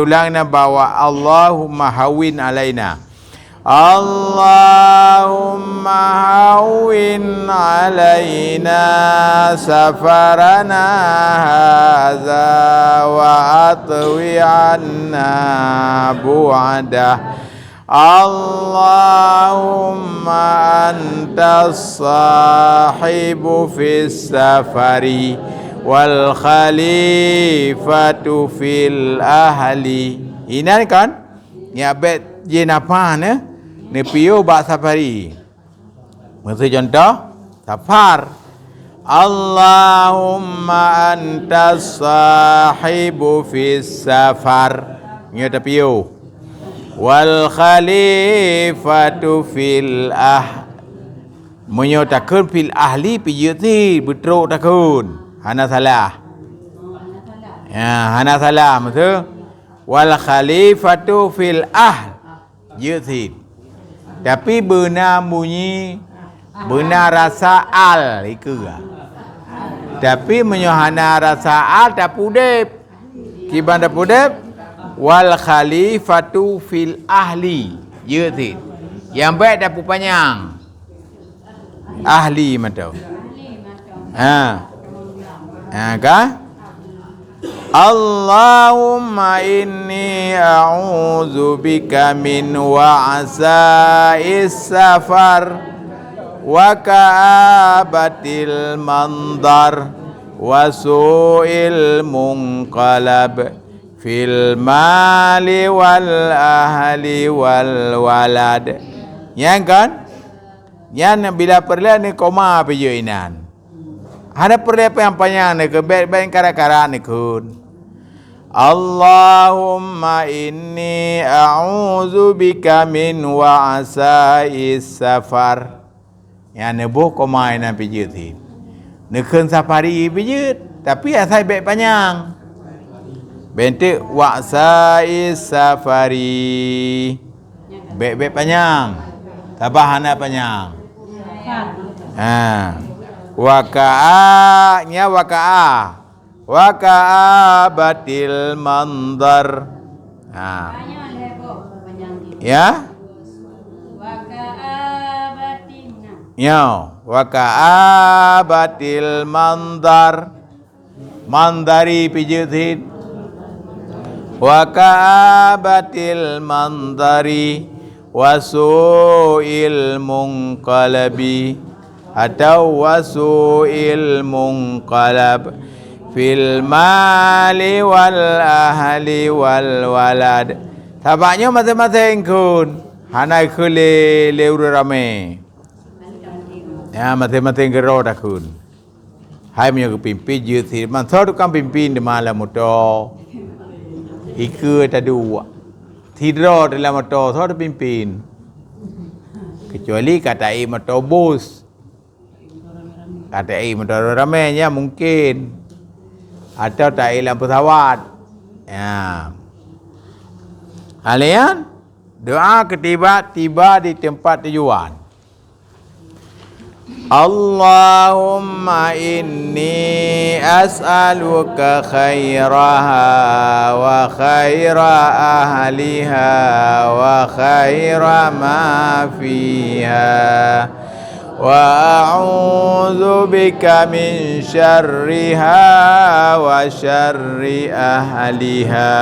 Ulangnya bawa Allahumma hawin alaina. Allahumma hawin alaina safarana hadza wa atwi anna bu'adah. Allahumma antas sahibu fis safari wal khalifatu fil ahli. Ini kan ya bet je napa ne pio ba safari. Maksud contoh safar. Allahumma antas sahibu fis safar. Ini pio. Wal khalifatu fil menyotakan fil ahli piyati betruk takun. Hana salah. Ya, hana salah maksud wal khalifatu fil yuthid. Tapi benar bunyi benar rasa al iku. Tapi menyohana rasa al tak pudep. Kiban tak pudep wal khalifatu fil ahli yuthid. Yang baik dah panjang. Ahli matau. Kan? Allahumma inni a'udzu bika min wa'sa'is safar wa ka'abatil mandar wa su'il munqalab fil mali wal ahli wal walad. Yang kan? Yang bila perlu ni koma apa je inan. Ada perlu apa yang panjang ni ke baik-baik kara-kara ni kun. Allahumma inni a'udzu bika min wa'sa'is safar. Yang nebo koma inan pijut ni. Nekun safari pijut tapi asal baik panjang. Bentuk wa'sa'is safari. Baik-baik panjang. Tabahana panjang. Waka'anya waka'a batil mandar. Ya waka'a batil mandar. Mandari pijutin. Waka'a batil mandari wasu'il munqalabi atau wasu'il munqalab fil mali wal ahli wal walad. Tabaknya masing-masing kun. Hanai kule leuru rame. Ya masing-masing gero dah kun. Hai punya kepimpin je si man so tukang pimpin di malam motor. Iku tadu. Tidur dalam motor so ada pimpin. Kecuali kata motor bus. Kata motor ramainya mungkin. Atau tak lampu pesawat. Ya. Kalian doa ketiba tiba di tempat tujuan. Allahumma inni as'aluka khairaha wa khaira ahliha wa khaira ma fiha. وأعوذ بك من شرها وشر أهلها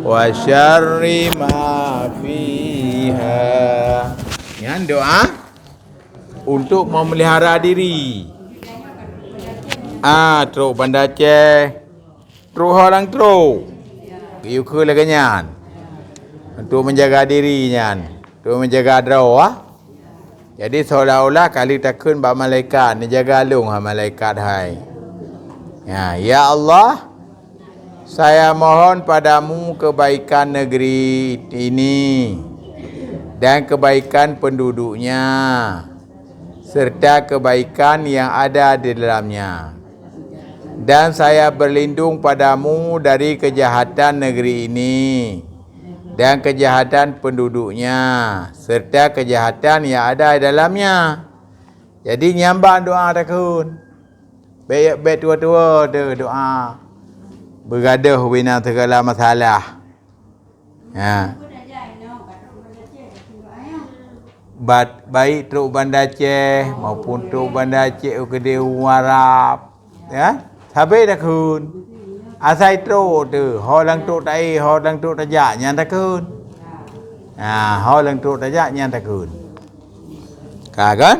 وشر ما فيها. Yang doa untuk memelihara diri. Teruk bandar Aceh. Teruk orang teruk. Iu ke laganyan. Untuk menjaga dirinya. Untuk menjaga doa. Jadi seolah-olah kali takun bak malaikat ni jaga lung malaikat hai. Ya Allah, saya mohon padamu kebaikan negeri ini dan kebaikan penduduknya serta kebaikan yang ada di dalamnya. Dan saya berlindung padamu dari kejahatan negeri ini dan kejahatan penduduknya serta kejahatan yang ada di dalamnya. Jadi nyambang doa takun. Baik tua-tua doa. Bergaduh bina segala masalah. Ha. Baik Tok Banda Aceh maupun Tok Banda Aceh Kedai Warap. Ya. Habis dah kun. Asai Tok tu, ho lang Tok tai, ho lang Tok tajak nyan dah kun. Ho lang Tok tajak nyan dah kun. Kan?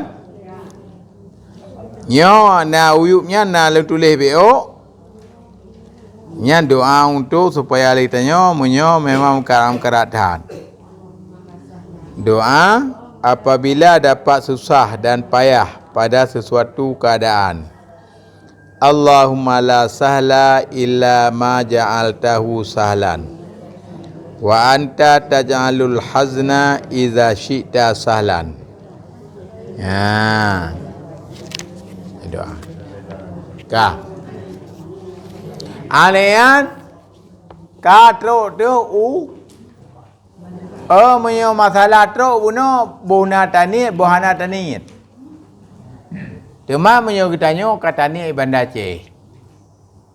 Nyo na uyupnya na lang tulis BO. Nya doa untuk supaya litanya menyo memang karam keratan. Doa apabila dapat susah dan payah pada sesuatu keadaan. Allahumma la sahla illa ma ja'altahu sahlan. Wa anta taj'alul hazna idza syi'ta sahlan. Ya. Doa. Ka. Alean ka trok tu menyo masalah trok buno bona tani bohana tani. Cuma menyo kitanya katani Banda Aceh.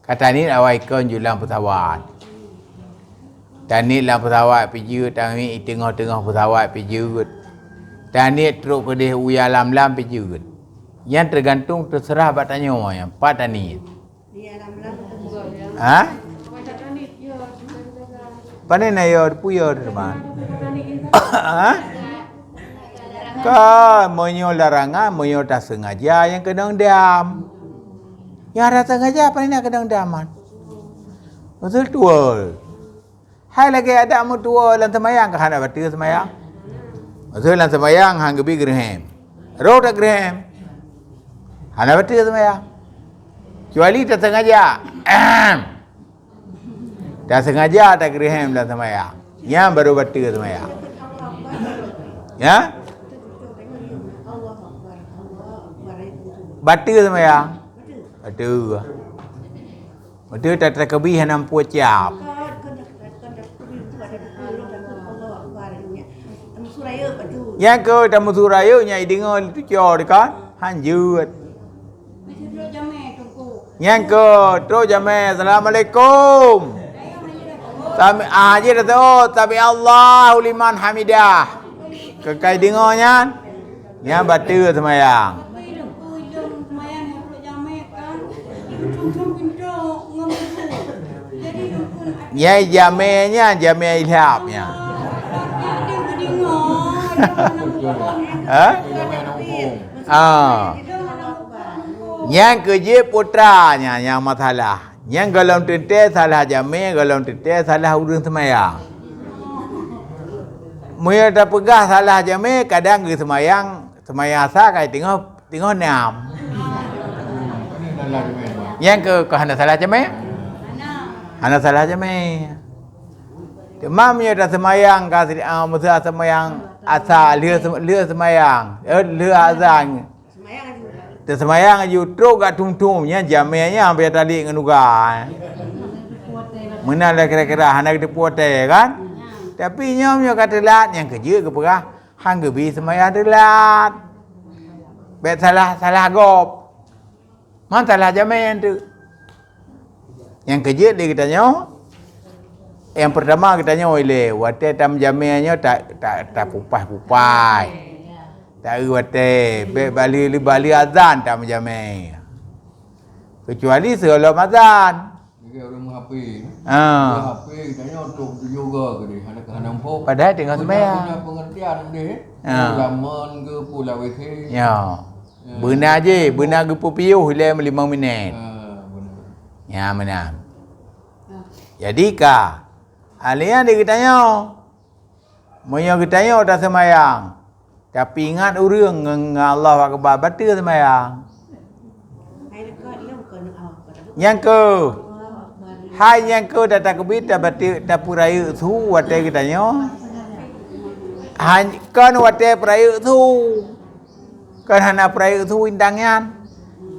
Katani awai kon julang pesawat. Tani lang pesawat pijut tani tengah-tengah pesawat pijut. Tani trok kedeh uya lam-lam pijut. Yang tergantung terserah batanya yang pat tani. Ha? Pane na yo puyo teman. Ha? Ka menyo larangan, menyo tak sengaja yang kedang diam. Yang ada sengaja pane nak kedang diaman. Betul tua. Hai lagi ada mu tua lan semayang ke hana batir semayang. Betul lan semayang hang gebi gerhem. Ro tak gerhem. Hana batir semayang. Kecuali tak sengaja. Tak sengaja tak gerhem lan semayang. Yang baru batir semayang. Ya? Batir semayang. Batir. Batir tak terkebih hanam puat cap. Yang ke tamu suraya nyai dengar tu cor dekat hanjut. Yang ke tu jamai assalamualaikum. Aje dah tu tapi Allahu liman hamidah. Kekai dengarnya. Yang batir semayang. Nyai jamainya jamai ilhamnya. Yang kerja putranya yang masalah. Yang galon tete salah jamai, galon tete salah urang semayang. Muya dah pegah salah jamai, kadang ke semayang asa kai tengok nam. Yang ke hana salah jamai? Hana salah jamai. Demam ya dah semayang kasih masa semayang asa lia semayang lia azan semayang aju truk kat tung-tungnya jamnya sampai tadi ngenuga mana lah kira-kira hana kita puate kan tapi nyomnya kata telat yang kerja ke perah hang gebi semayang telat bet salah gop man salah jamnya tu yang kerja dia katanya yang pertama katanya oleh wate tam jamiannya tak pupai. Tak wate bali azan tam jami. Kecuali sebelum azan. Dia orang mengapi. HP katanya untuk juga ke dia hana empuk. Padahal tengah sembahyang. Punya pengertian dia. Zaman ke pulau weke. Ya. Benar je, benar gepu piuh dalam 5 minit. Benar. Ya benar. Jadi ka alian dia katanya Moyo katanya dah semayang. Tapi ingat urang dengan Allah Akbar batal semayang. Yang ke hai yang ke datang kebit dah batal dah puraya tu wate katanya. Han kan wate puraya tu. Kan hana puraya tu indangnya.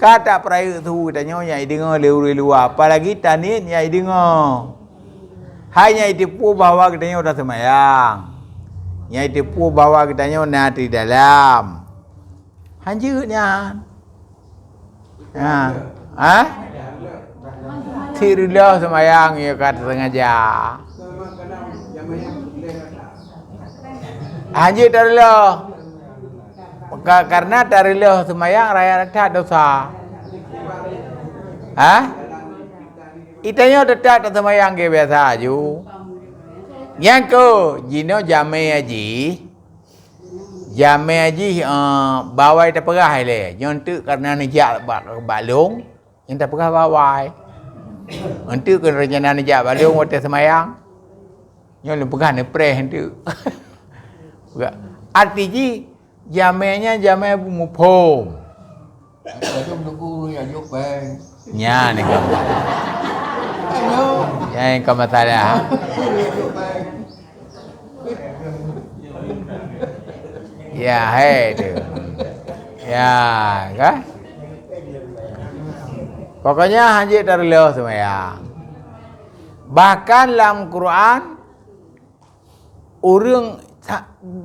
Kata puraya tu katanya nyai dengar leu-leu apalagi tanit nyai dengar. Hanya tipu bahawa katanya sudah semayang. Yang tipu bahawa katanya nanti dalam. Hanjutnya. Tirlah semayang ya kata sengaja. Haji tarila. Karena tarila semayang raya rakaat dosa. Itanya tetap semayang ke biasa aju. Yang ke jino jame haji. Jame haji bawai tak perah le. Nyontuk karena nejak balung, yang tak perah bawai. Untuk ke rencana nejak balung waktu semayang. Nyon perah ne preh hentu. Artinya jamenya jame mupom. Kalau menunggu yang yuk bang. Nya ni kamu. Yang kamu salah. Ya, hei tu. Ya, kan? Pokoknya haji tarilo semayang. Bahkan dalam Quran orang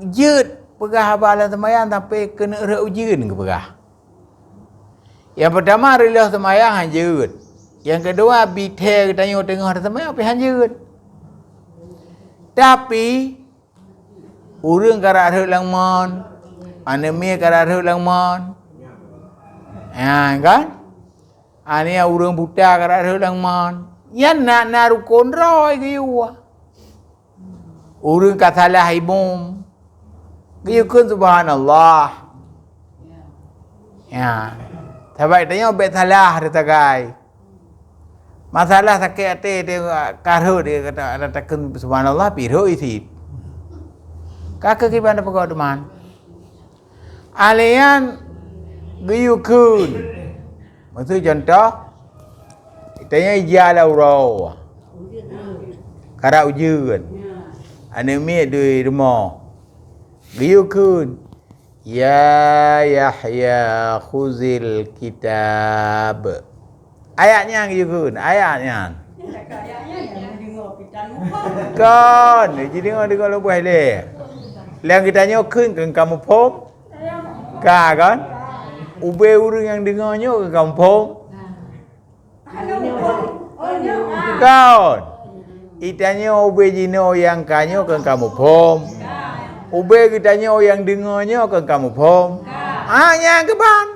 jut pegah habalan semayang sampai kena reujun ke pegah. Yang pertama rela semayang hanjut. Yang kedua bite tanya tengah semayang pergi hanjut. Tapi urang karak rek langmon, aneme karak rek langmon. Kan? Ani urang buta karak rek langmon. Yan nak rukun roy ke you. Urang kasalah ibum. Ke kun subhanallah. Ya. Sebab tanya bet salah dia tagai. Masalah sakit hati dia karut dia kata ada takun subhanallah piro isi. Kakak gimana pegawai teman? Alian guyukun. Maksud contoh tanya ijala urau. Kara ujun. Anemi di rumah. Guyukun. Ya Yahya khuzil kitab. Ayatnya gitu, ayatnya. Kan, jadi dengar lu buat le. Yang kita nyokin ke kamu pom. Kan? Ube urang yang dengarnya ke kamu pom. Kan? Itanya ube jino yang kanyo ke kamu pom. Ube kitanya yang dengarnya ke kamu pom. Yang ke ban.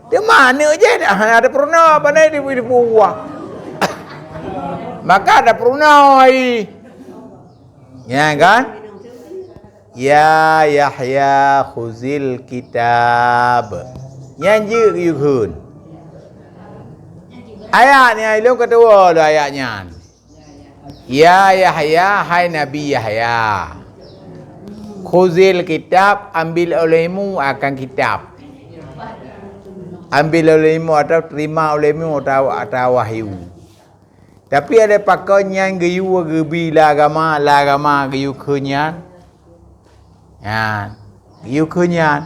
Dia mana je ada pernah apa ni di buah. Maka ada pernah ya kan? Ya Yahya khuzil kitab. Nyanyi yukun. Ayatnya itu kedua lo ayatnya. Ya Yahya, hai Nabi Yahya. Khuzil kitab, ambil olehmu akan kitab. Ambil olehmu atau terima olehmu atau wahyu. Tapi ada pakainya yang gayu gebi lagama gayu kenyan. Ya, gayu kenyan.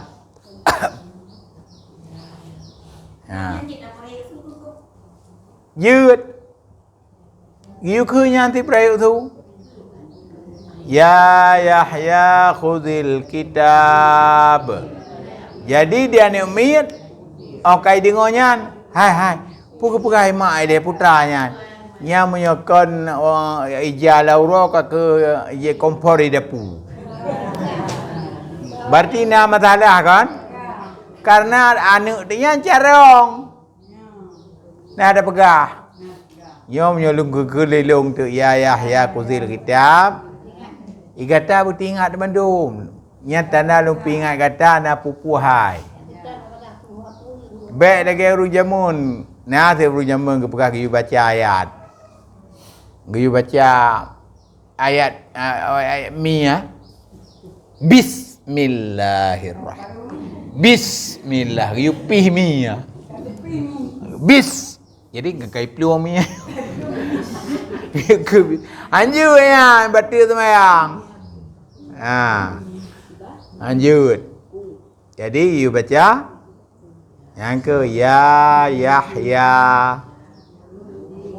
Ya. Dứt. Gayu kenyan ti prayu tu. Ya Yahya khudil kitab. Jadi dia ni umit. Okay dengarnya. Hai. Puka-puka mak dia putranya. Nya menyokon ijala uro ke ye kompori depu. Berarti nama masalah kan? Karena anak dia carong. Nah ada pegah. Nyom nyolong ke lelong tu ya Yahya khudil kitab. Igata buti ingat bandum. Nyata na lumpi ingat kata na pupuhai. Baik lagi rujamun. Nah saya rujamun ke pekak you baca ayat. You baca ayat mi ya. Bismillahirrahmanirrahim. Bismillah. You pih mi ya. Bis. Jadi kai peluang mi ya. Anjur ya batil semayang. Lanjut. Jadi you baca yang ke ya Yahya.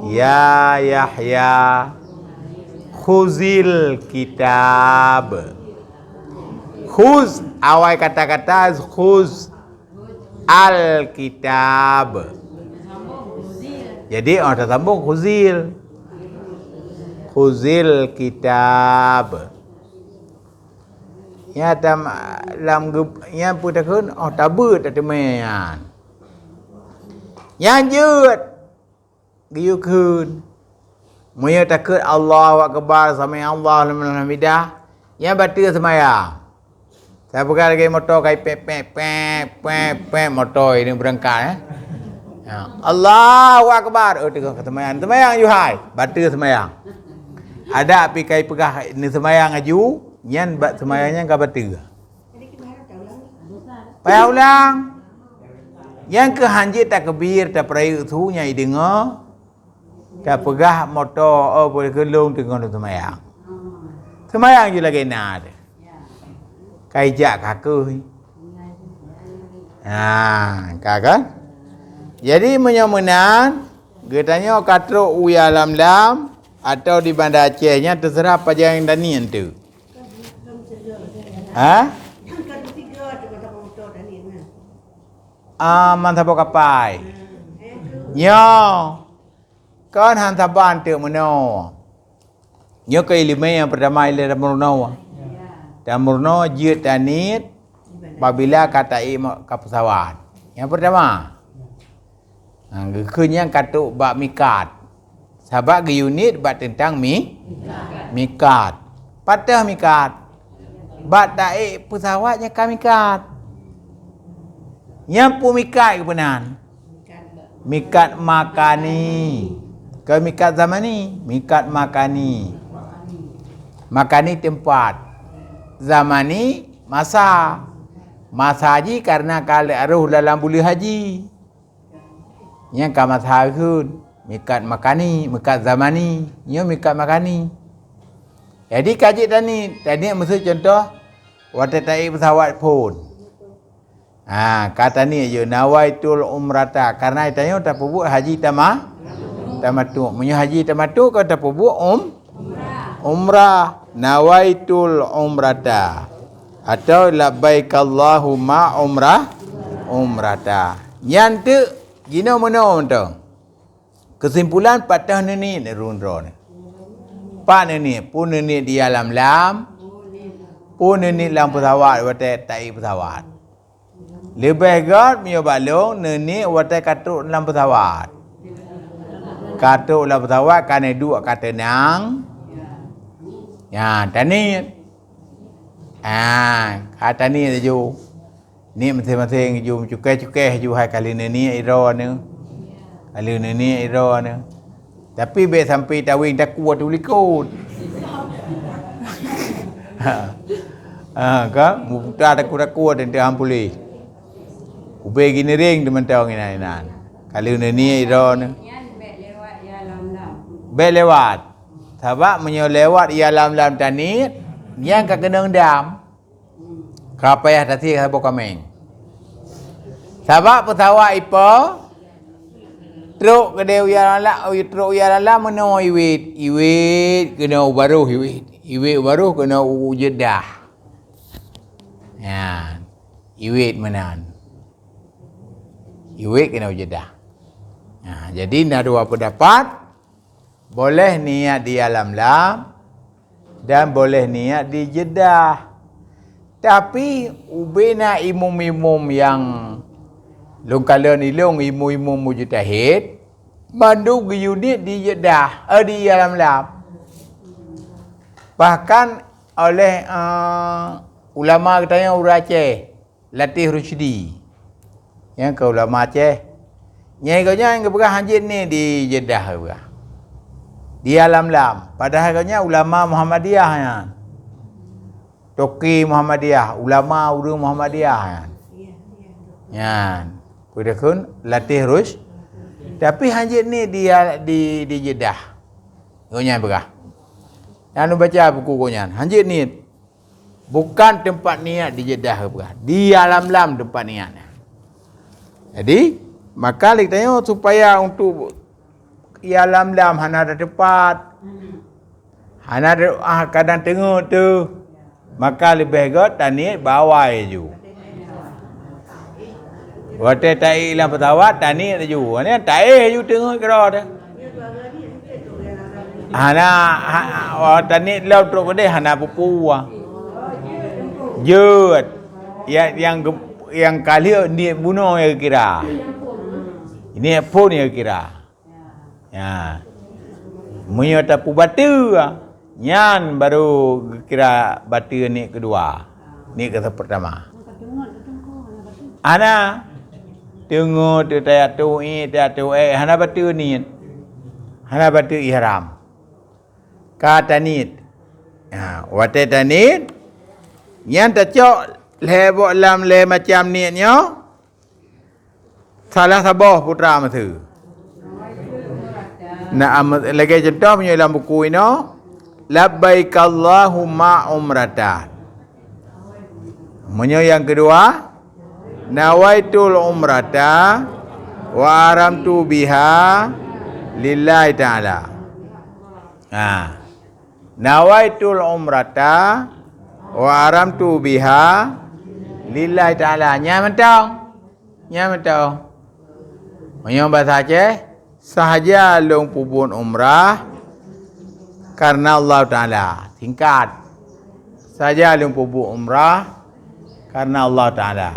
Ya Yahya khuzil kitab. Khuz awal kata-kata khuz al kitab. Jadi orang tersambung khuzil. khuzil kitab. Ya dalam ya putakun tabut temean. Yang jut giu kun. Muya takut Allahu akbar sami Allah liman hamidah. Ya batil semaya. Saya buka lagi motor kai pep motor ini berangkat ya. Allahu akbar. Tengok semayang you hai. Batil semayang. Ada api kai pegah ini semayang aju, nyan bat semayangnya enggak batil. Payah ulang. Yang ke hanjit takbir tak perayu tu nyai dengar. Tak pegah motor boleh kelung tengok semayang. Semayang je lagi nak. Kaijak kakui. Kakak. Jadi menyomenan, katanya katruk uya lam atau di Bandar Acehnya terserah apa yang danian tu. Mantap kapai. Nyo. Kan hantaban tu meno. Nyo ke ilmu yang pertama ialah murno. Dan murno jut danit apabila kata ke pesawat. Yang pertama. Yang katuk bak mikat. Sebab ke unit bak tentang mikat. Patah mikat. Bak taik pesawatnya kan mikat. Yang pun mikat ke benar. Mikat makani. Ke mikat zamani. Mikat makani. Makani tempat. Zamani masa. Masa haji karena kalau aruh dalam bulan haji. Yang ka masa kun. Mikat makani, mikat zamani. Nya mikat makani. Jadi kaji tadi mesti contoh waktu taik pesawat pun. Kata ni je nawaitul umrata karena itanya tak buat haji tamattu. Munyo haji tamattu kau tak buat umrah. Nawaitul umrata atau labbaik Allahumma umrata. Yang tu gino mono tu. Kesimpulan patah ni rundro ni. Pak ni pun ni di alam lam. Pun ni lam pesawat waktu taik pesawat. Lebih god mio balong ni waktu katuk dalam pesawat. Katuk dalam pesawat kan dua kata nang. Ya, tani. Kata ni ju. Ni masing-masing ju cukai ju hai kali ni iro ni. Kali ni iro ni. Tapi be sampai tawing tak kuat tu likut. Kan muda tak kuat dan ampuli. Ube gini ring teman tahu ngina. Kali ni iro ni. Be lewat. Sebab lewat ia lam tani yang ka kena dam. Kapayah tadi habo kameng. Sebab pesawat ipo truk kedeu ya la meno iwit kena baru iwit baru kena Jeddah. Ya. Iwit menan. Iwit kena Jeddah. Jadi nak dua pendapat. Boleh niat di alam lam dan boleh niat di Jeddah. Tapi ubena imum-imum yang longkala ni imum-imum mujtahid mandu unit di Jeddah, di alam lam. Bahkan oleh ulama katanya orang Aceh, Latif Rusydi. Yang ke ulama Aceh. Nyai kanya yang berah haji ni di Jeddah berah. Di alam lam. Padahal katanya ulama Muhammadiyah ya. Toki Muhammadiyah, ulama urang Muhammadiyah ya. Ya. Pudakun Latih Rush. Tapi haji ni di Jeddah. Gonya berah. Anu baca buku gonya. Haji ni bukan tempat niat di Jeddah berah. Di alam lam tempat niatnya. Jadi, maka ditanya supaya untuk ia lam-lam hana ada tempat. Hana ada kadang tengok tu. Maka lebih god tani bawah je. Waktu tai dalam pesawat tani je. Ni tai je tengok kira dah. Tani lau truk kedai hana pupu Jut yang kali ni bunuh ya kira. Ini pun ya kira. Ya. Munyo tapu batu. Nyan baru kira batu ni kedua. Ni kata pertama. Ana tunggu tu tayatu hana batu ni. Hana batu ihram. Kata nit. Ha, wate tanit. Yang tercok lebok lam le macam ni nyo. Salah sabah putra masa. Lagi contoh punya dalam buku ini. Labbaik Allahumma umratan. Menyo yang kedua. Nawaitul umrata wa aramtu biha lillahi ta'ala. Nawaitul umrata wa aramtu biha lillahi ta'ala. Nya mentau. Menyo bahasa Aceh sahaja long pubun umrah karena Allah Ta'ala. Singkat. Sahaja long pubun umrah karena Allah Ta'ala.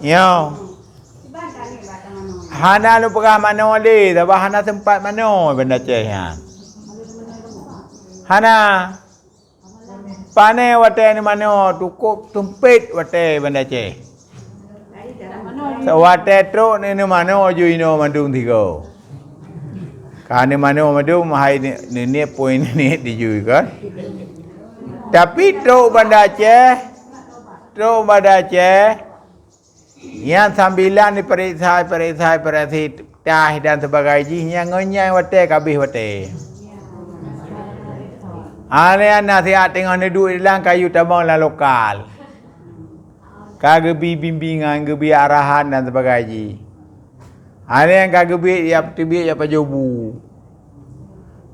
Yo. Hana lu pegah mano le, tapi hana tempat mano benda Aceh ya. Hana pane wate ni mano tukuk tumpit wate benda Aceh. Sewate truk ni mano juino mandung tiga. Kane mano mandung hai ni poin ni dijui kan. Tapi truk benda Aceh yang sambilan diperiksa tah dan sebagainya yang ngonyai wate kabih wate. Ane nasihat tengok ni duit dalam kayu tabang lah lokal. Kagebi bimbingan, gebi arahan dan sebagainya. Ane yang kagebi ya tibik ya pajobu.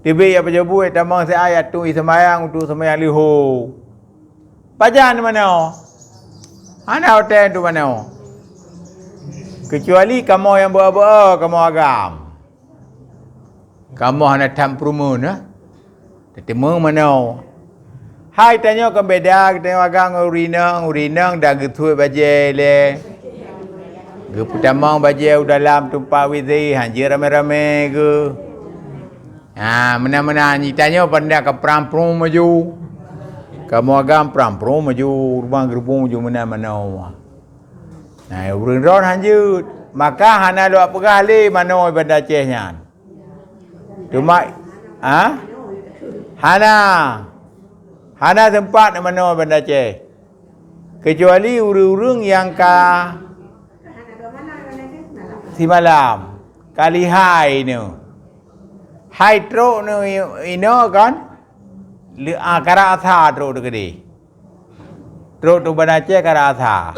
Tibik ya pajobu tabang saya ayat tu semayang tu semayang liho. Pajan mana? Ana hotel tu mana? Kecuali kamu yang berapa kamu agam. Kamu hanya tampumun Tetimu mana? Hai tanya ke beda kita agam urinang dah getui baje le. Geputamang baje dalam tumpah wizi hanjir rame-rame ke. Mana-mana ni tanya pandai ke perampung maju. Kamu agam perampung maju rumah gerbung maju mana-mana. Nah, urun-urun hanjut. Maka hana dua pegah le mana benda Acehnya. Cuma Hana tempat mana benda Aceh. Kecuali urung-urung yang si malam. Kali hai ni. Hai truk ni ino kan. Kara asa truk tu gede. Truk tu benda Aceh kara asa.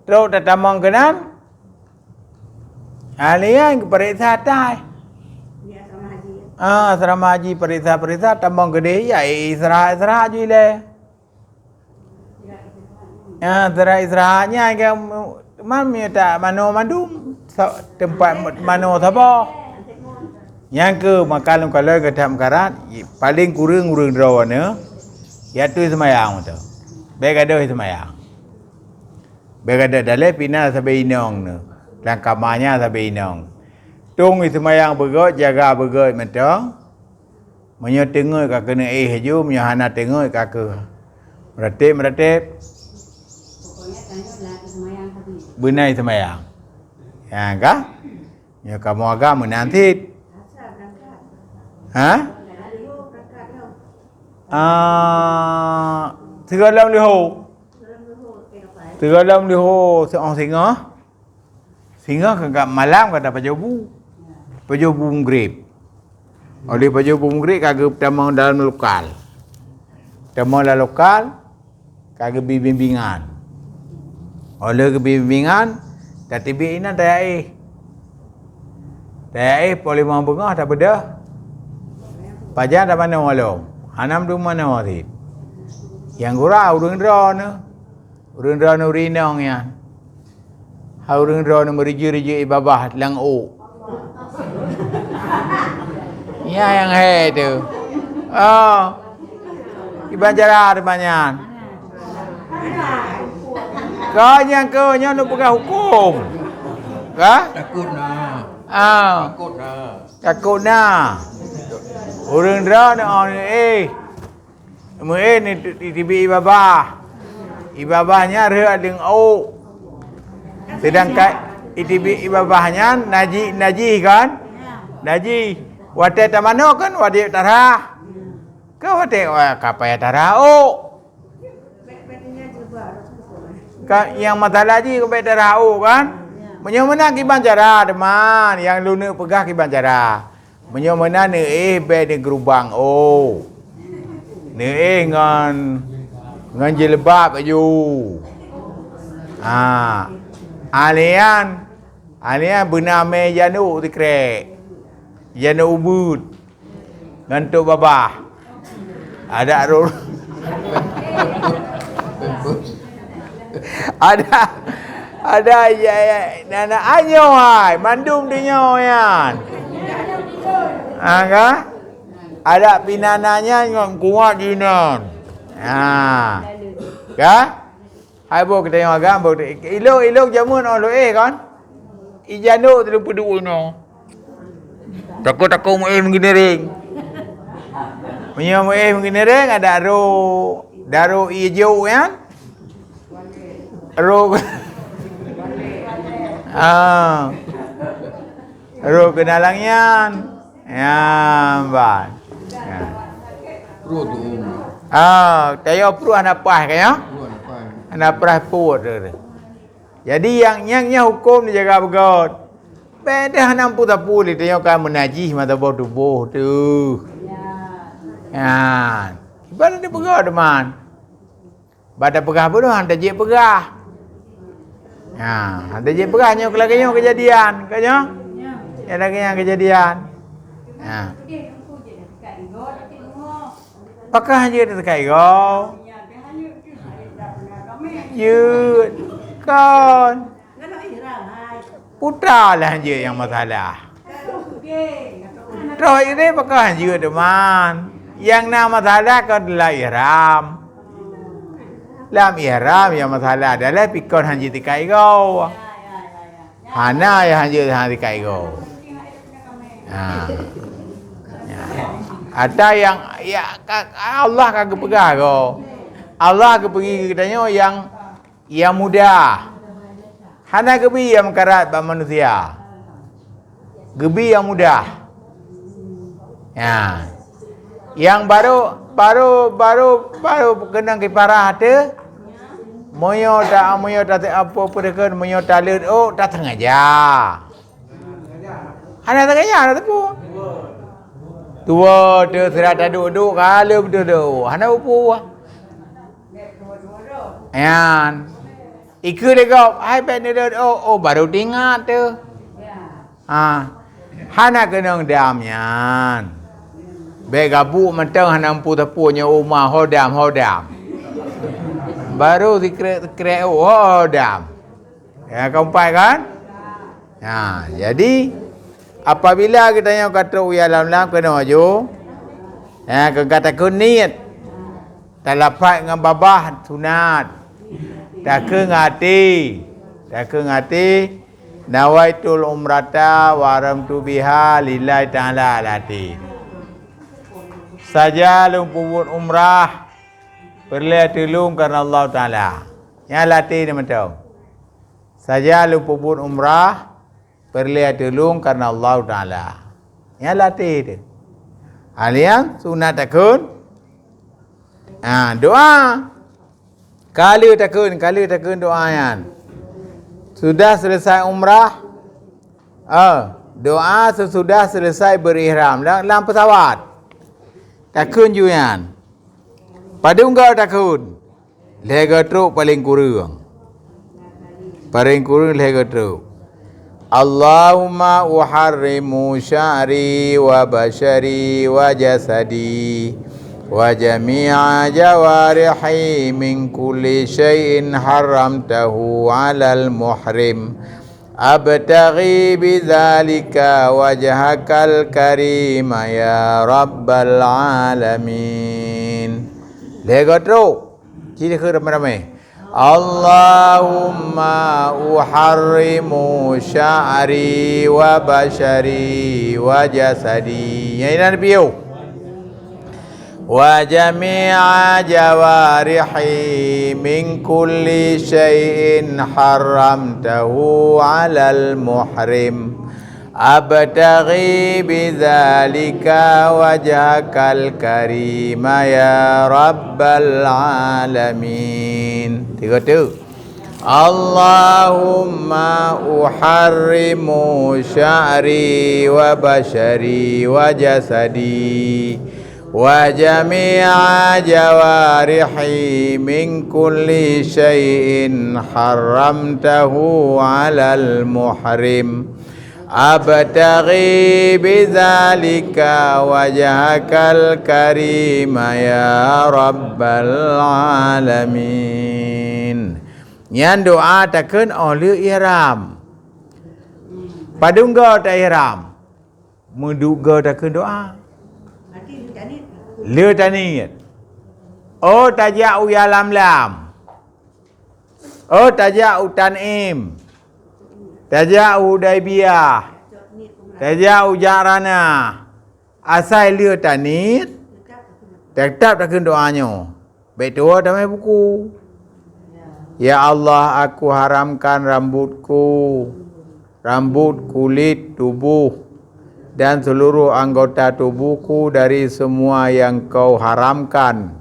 Truk tatamang kenan. Alian periksa tai. Asrama haji periksa tambang gede ya Isra je le. Isra'nya ke mami tak mano mandum tempat mano sapa. Yang ke makan kalau ke tam karat paling kurang draw ne. Ya tu semayang tu. Baik ada semayang. Berada dalam pina sampai inong ni. Dan kamarnya sampai inong. Tung semayang bergot, jaga bergot mentang. Menyo tengok ka kena haju, menyo hana tengok ka ke. Meratip. Pokoknya tanya semayang tadi. Benai semayang. Ya kah? Ya kamu agak menanti. Ha? Segala liho. Dalam liho seorang singa kagak malam kata pajobu grip. Oleh pajobu grip kagak tamang dalam lokal. Tamang dalam lokal kagak bimbingan. Oleh kebimbingan tatibi ina daya boleh mau bengah tak beda. Pajan tak mana walau. Hanam tu mana wati. Yang gurau urun ron. Urun-urun urinong ya. Haurung ro ni merija-rija ibabah lang o. Ya yang he tu. Oh. Iban jara depannya. Kau yang nak pegang hukum. Kah? Takut nah. Ah. Takut nah. Takut nah. Orang dah ni on ni tibi ibabah. Ibabahnya re deng au. Sedangkan tibi ibabahnya naji kan? Naji. Wate tamano kan wate tarah. Ke wate kapaya tarah au. Yang masalah ji ke beda rau kan? Menyomena kiban jara teman, yang luna pegah kiban jara. Menyomena ne beda gerubang oh. Ne ngan jilbab aju. Alian bename janu dikrek. Janu ubud. Ngantuk babah. Ada ro ada ya nana anyo hai mandum dinyo yan. Angka ada pinananya ngon kuat jinan. Ka? Hai bo kita yang agak bo ilok jamun on lo kan? Ijano tu pedu no. Takut mu menginering. Menyo mu menginering ada daro ijo kan? Ro kenalangnya ya ban Ro tu. Tayo perlu anak pas kaya Ro apa? anak pas put jadi yang hukum dijaga begot beda hanam putapu li tayo kan menajih mata bau tubuh tu ya ibarat dia begot teman pada pegah pun hantar je pegah. Ada je pegahnya kelaganya kejadian, kanya? Ya lagi yang kejadian. Pakah je dekat go. Yud kon. Putra lah je yang masalah. Roh ini pakah je teman. Yang nama masalah kau adalah ihram. Lam ihram yang masalah adalah pikir hanji tikai go. Hana yang hanji tikai go. Ada yang ya Allah kagak pegah go. Allah ke pergi katanya yang mudah. Hana gebi yang karat bab manusia. Gebi yang mudah. Ya. Yang baru kena kiparah ada moyo tak apa perdekan moyo talut tak sengaja. Ana sengaja ada tu. Tua tu sudah duduk kalau betul tu. Ana upu. Yan. Ikut dia hai pen dia baru tingat tu. Hana kena damyan. Begabu mentang hanam putapunya rumah hodam. Baru dikrek hodam. Ya kompai kan? Jadi apabila kita yang kata uya lam kena maju. Kata niat. Tak lapat dengan babah sunat. Tak ke ngati. Nawaitul umrata waramtu biha lillahi ta'ala alati. Saja lumpur umrah perlu tolong karena Allah Taala. Yang latih ni macam. Saja lumpur umrah perlu tolong karena Allah Taala. Yang latih tu. Alian sunat takun. Doa. Kali takun doa yan. Sudah selesai umrah. Doa sesudah selesai berihram dalam pesawat. Takun juan. Pada unggal takun. Lega truk paling kurang lega truk. Allahumma uharrimu sya'ri wa bashari wa jasadi وجميع جوارحي من كل شيء حرمته على المحرم أبتغي بذلك وجهك الكريم يا رب العالمين. Lego teruk. Ciri ke ramai-ramai. Allahumma uharrimu sya'ri wa bashari wa jasadi. Yang ini piu. Wa jami'a jawarihi min kulli syai'in haramtahu 'alal muhrim abtaghi bidzalika wajhakal karim ya rabbal alamin. Tiga tu. Allahumma uharrimu sya'ri wa bashari wa jasadi wa jami'a jawarihi min kulli syai'in haramtahu 'alal muhrim abtaghi bidzalika wajhakal karim ya rabbal alamin. Yang doa takkan oleh ihram. Padungga tak ihram. Menduga takkan doa. Nanti tak ni. Le taniyat. Oh taja'u ya lam. Oh taja'u tan'im. Taja'u daibiyah. Taja'u jarana. Asal le tanit. Tetap takkan doanya. Baik tua damai buku. Ya Allah, aku haramkan rambutku, rambut, kulit, tubuh dan seluruh anggota tubuhku dari semua yang kau haramkan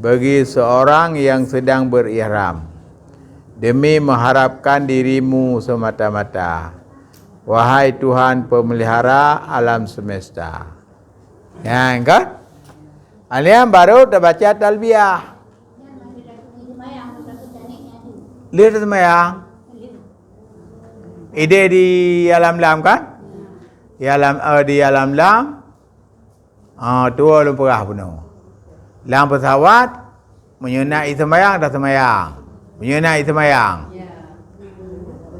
bagi seorang yang sedang berihram demi mengharapkan dirimu semata-mata. Wahai Tuhan pemelihara alam semesta. Ya, kan? Alian baru dah baca talbiyah. Lihat semayang. Ide di alam lam kan? Di alam lam. Tua lu perah penuh. Lam pesawat menyenai semayang dah semayang. Menyenai semayang.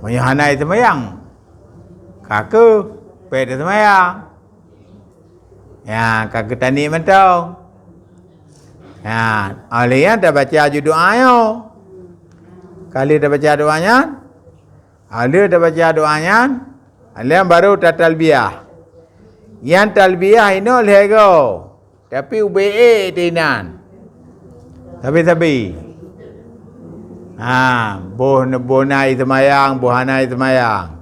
Menyenai semayang. Kakak pede semayang. Ya, kakak tani mentau. Ya, alian dah baca doa yo. Kali dah baca doanya, ada dah baca doanya, alian baru tak talbiyah. Yang talbiyah ini oleh go, tapi UBA tinan. Tapi. Bonai semayang, bohanai semayang.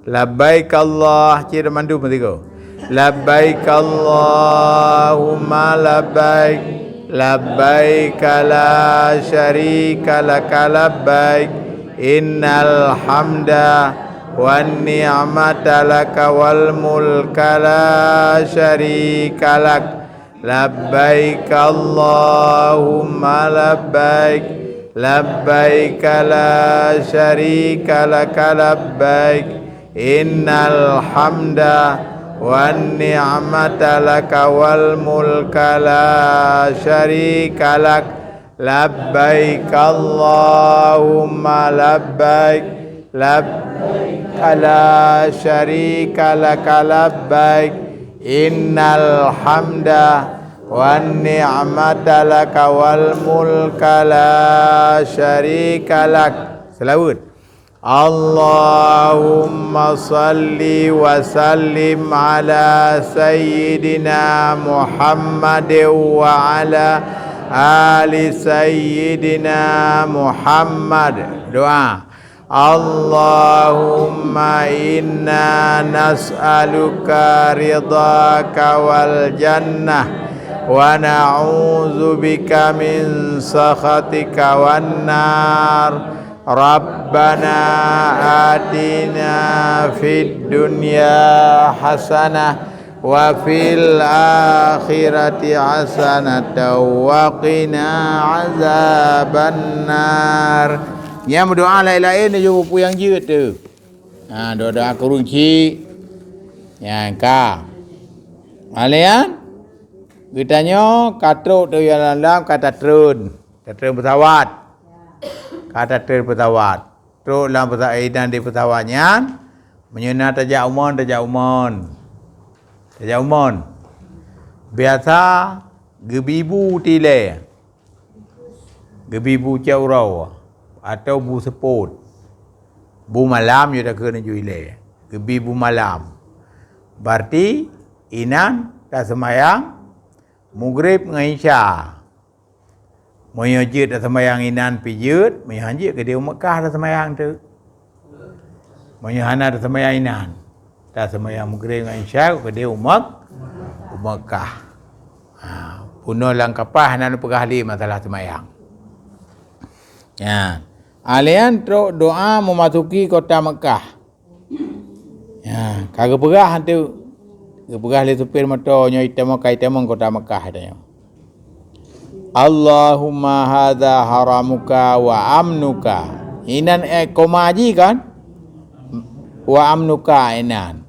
Labbaik Allah, ciri mandu mestigo. Labbaik Allahumma labbaik. Labbaik la syarika laka labbaik innal hamda wan ni'mata laka wal mulka la syarika lak labbaik Allahumma labbaik labbaik la syarika laka labbaik innal hamda wan ni'mata laka wal mulka la syarika lak labbaik Allahumma labbaik labbaik la syarika laka labbaik innal hamda wan ni'mata laka wal mulka la syarika lak. Selawat. Allahumma salli wa sallim ala sayyidina Muhammad wa ala ali sayyidina Muhammad. Doa. Allahumma inna nas'aluka ridhaka wal jannah wa na'udzu bika min sakhatika wan nar. Rabbana atina fid dunya hasanah wa fil akhirati hasanah wa qina azaban nar. Yang berdoa lain-lain dia juga yang jeut tu. Doa kurunci. Yang ka. Alian Kitanya katruk tu yang dalam kata trun pesawat. Kata trun pesawat. Truk dalam pesawat dan di pesawatnya menyuna tajak umon. Biasa gebibu tile. Gebibu caurau atau bu seput. Bu malam you dah kena juile. Gebibu malam. Berarti inan dah semayang Maghrib dengan Isya. Moyo dah semayang inan pijut, moyo hanjit ke dia Mekah dah semayang tu. Moyo hana dah semayang inan. Dah semayang Maghrib dengan Isya ke dia Mekah. Puno lang kapah nan pegahli masalah semayang. Ya. Alian teruk doa memasuki kota Mekah. Ya, kagak perah tu. Perah le supir motor nyo item kota Mekah dia. Allahumma hadza haramuka wa amnuka. Inan komaji kan? Wa amnuka inan.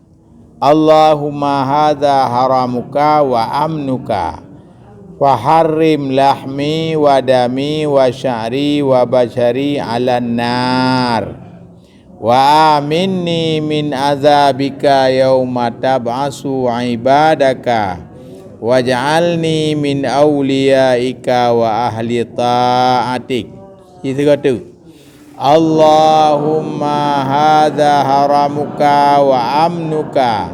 Allahumma hadza haramuka wa amnuka. Faharrim lahmi wa dami wa sya'ri wa bashari 'alan nar. Wa aminni min azabika yauma tab'asu ibadaka waj'alni min awliyaika wa ahli ta'atik. Itu kata Allahumma hadza haramuka wa amnuka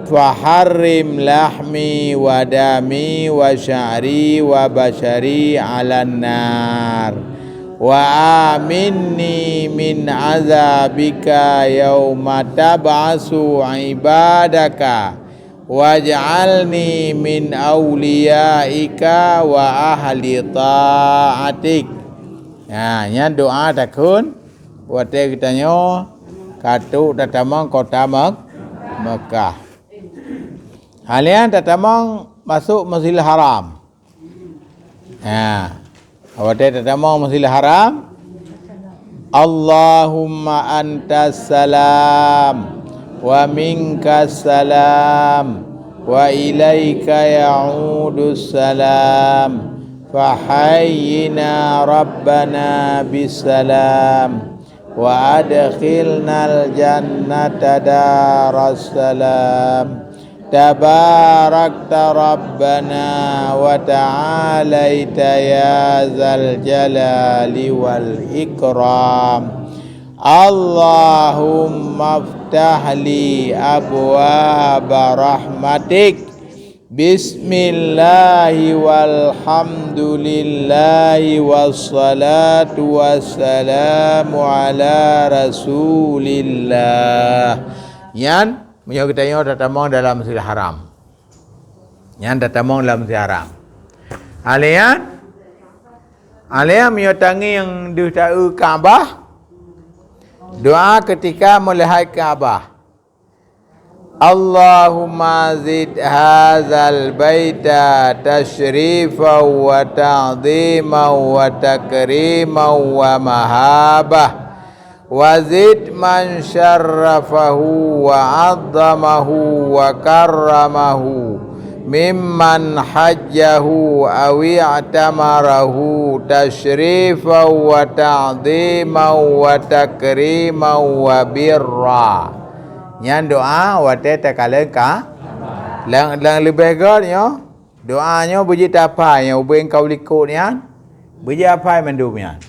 faharrim lahmi wa dami wa sya'ri wa bashari 'alan nar. Wa aminni min azabika yauma tab'asu ibadaka waj'alni min awliyaika wa ahli ta'atik. Ya, nya doa takun wate kita nyo katuk tatamang kota Mekah. Halian tatamang masuk Masjidil Haram. Ya. Awak tatamang Masjidil Haram. Allahumma antas salam wa minkas salam wa ilaika ya'udus salam fahayyina rabbana bisalam wa adkhilnal jannata daras salam. Tabarakta Rabbana wa ta'alaita ya zal jalali wal ikram. Allahumma aftahli abwaaba rahmatik. Bismillahi walhamdulillahi wassalatu wassalamu ala rasulillah. Yan Mio kita nyo tatamong dalam Masjidil Haram. Yang tatamong dalam Masjidil Haram. Alian mio tangi yang di tahu Kaabah. Doa ketika melihat Kaabah. Allahumma zid hadzal baita tashrifan wa ta'dhiman wa takriman wa mahabah. Wazid man syarrafahu wa 'azzamahu wa karramahu mimman hajjahu aw i'tamarahu tashrifan wa ta'dhiman wa takriman wa birra. Yang doa wate takale ka lang lebih gornya doanya buji tapai yang ubeng kau likutnya buji apa mendumnya.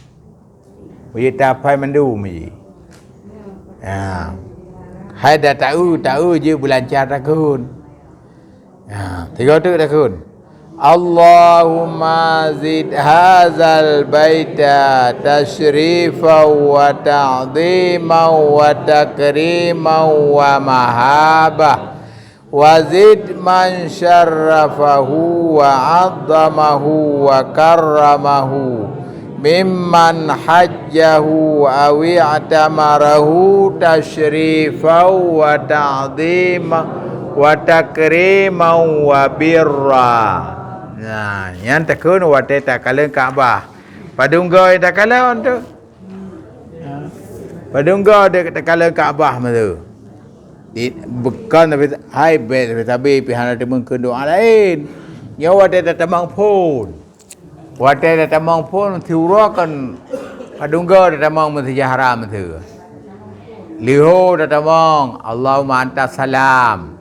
Buji tapai mendum je. Ya. Hai dah tahu je belancar takun. Ya, tiga tu takun. Allahumma zid hadzal baita tashrifan wa ta'dhiman wa takriman wa mahabah. Wazid man syarrafahu wa 'azzamahu wa karramahu mimman hajjahu aw i'tamarahu tashrifan wa ta'dhiman wa takriman wa birra. Nah, yang takun wate takale Kaabah. Padunggo takale untuk. Padunggo de takale Kaabah matu. Bukan tapi hai bet tapi pihak ada mungkin doa lain. nhớ qua đây là tầm mong phun qua đây là tầm mong phun thiếu rõ cần đúng cơ là tầm mong mình thì haram mình thử liho là tầm mong Allahumma anta salam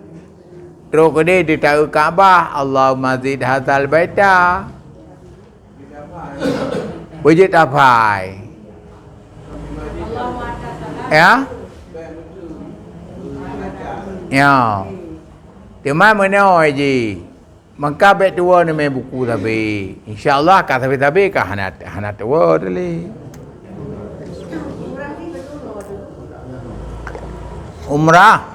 terus ke dia di tahu Kaabah Allahumma zid hadzal baita wajib apa ya ya dia mai menoi ji maka bet dua ni main buku tapi insyaallah kata tapi kah hanat dua dali umrah